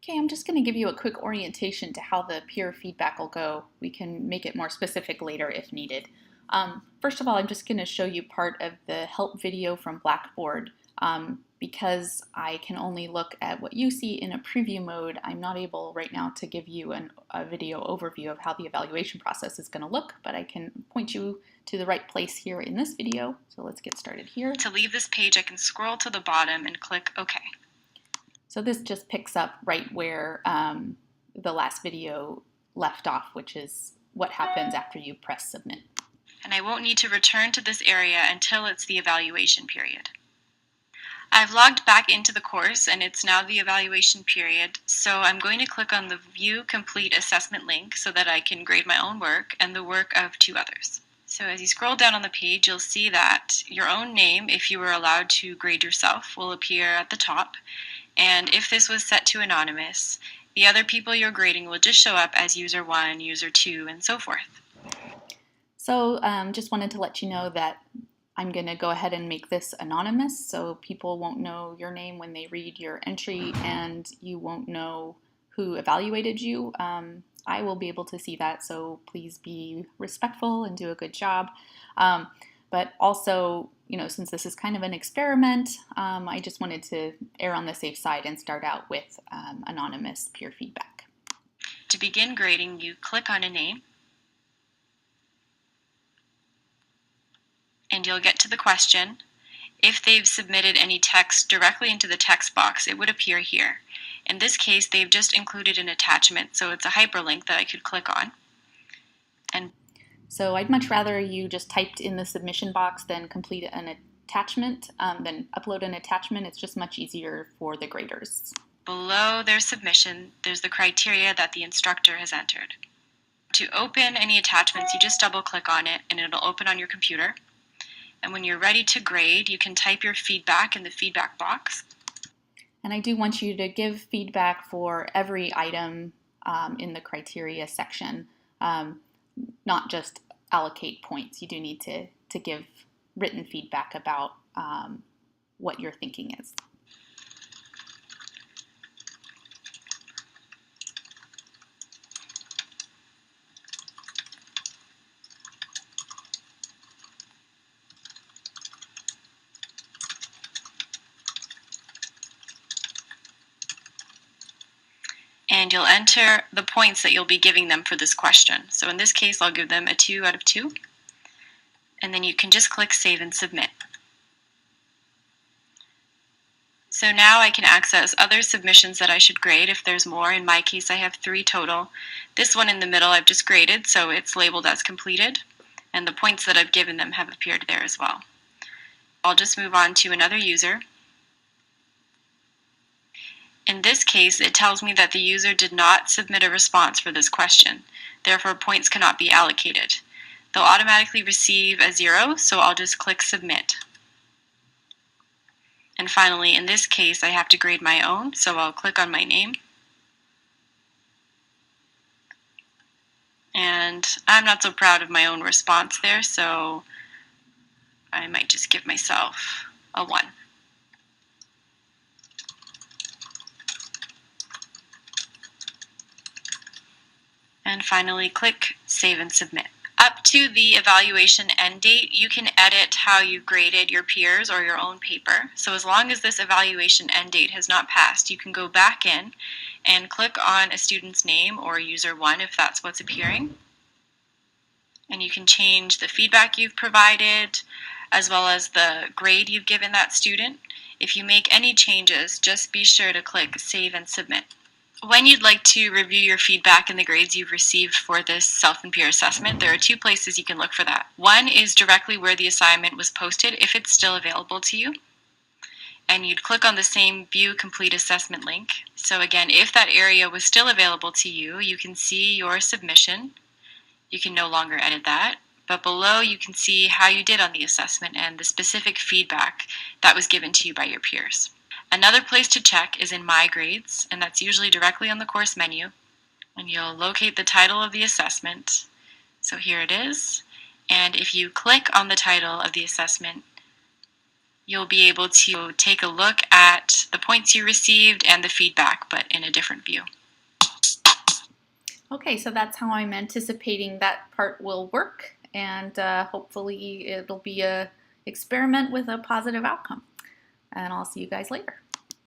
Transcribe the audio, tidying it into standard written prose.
Okay, I'm just going to give you a quick orientation to how the peer feedback will go. We can make it more specific later if needed. First of all, I'm just going to show you part of the help video from Blackboard. Because I can only look at what you see in a preview mode, I'm not able right now to give you a video overview of how the evaluation process is going to look, but I can point you to the right place here in this video. So let's get started here. To leave this page, I can scroll to the bottom and click OK. So this just picks up right where the last video left off, which is what happens after you press submit. And I won't need to return to this area until it's the evaluation period. I've logged back into the course and it's now the evaluation period, so I'm going to click on the View Complete Assessment link so that I can grade my own work and the work of 2 others. So as you scroll down on the page, you'll see that your own name, if you were allowed to grade yourself, will appear at the top. And if this was set to anonymous, the other people you're grading will just show up as user 1, user 2, and so forth. So just wanted to let you know that I'm going to go ahead and make this anonymous, so people won't know your name when they read your entry, and you won't know who evaluated you. I will be able to see that, so please be respectful and do a good job. But also, since this is kind of an experiment, I just wanted to err on the safe side and start out with anonymous peer feedback. To begin grading, you click on a name, and you'll get to the question. If they've submitted any text directly into the text box, it would appear here. In this case, they've just included an attachment, so it's a hyperlink that I could click on. So I'd much rather you just typed in the submission box than complete an attachment, than upload an attachment. It's just much easier for the graders. Below their submission, there's the criteria that the instructor has entered. To open any attachments, you just double click on it and it'll open on your computer. And when you're ready to grade, you can type your feedback in the feedback box. And I do want you to give feedback for every item in the criteria section, not just allocate points. You do need to give written feedback about what your thinking is. And you'll enter the points that you'll be giving them for this question. So in this case, I'll give them a 2 out of 2. And then you can just click Save and Submit. So now I can access other submissions that I should grade if there's more. In my case, I have 3 total. This one in the middle I've just graded, so it's labeled as completed. And the points that I've given them have appeared there as well. I'll just move on to another user. In this case, it tells me that the user did not submit a response for this question. Therefore, points cannot be allocated. They'll automatically receive a 0, so I'll just click Submit. And finally, in this case, I have to grade my own, so I'll click on my name. And I'm not so proud of my own response there, so I might just give myself a 1. And finally, click Save and Submit. Up to the evaluation end date, you can edit how you graded your peers or your own paper. So as long as this evaluation end date has not passed, you can go back in and click on a student's name or user 1 if that's what's appearing. And you can change the feedback you've provided as well as the grade you've given that student. If you make any changes, just be sure to click Save and Submit. When you'd like to review your feedback and the grades you've received for this self and peer assessment, there are 2 places you can look for that. One is directly where the assignment was posted, if it's still available to you. And you'd click on the same View Complete Assessment link. So again, if that area was still available to you, you can see your submission. You can no longer edit that. But below you can see how you did on the assessment and the specific feedback that was given to you by your peers. Another place to check is in My Grades, and that's usually directly on the course menu. And you'll locate the title of the assessment. So here it is. And if you click on the title of the assessment, you'll be able to take a look at the points you received and the feedback, but in a different view. Okay, so that's how I'm anticipating that part will work, and hopefully it'll be a experiment with a positive outcome. And I'll see you guys later.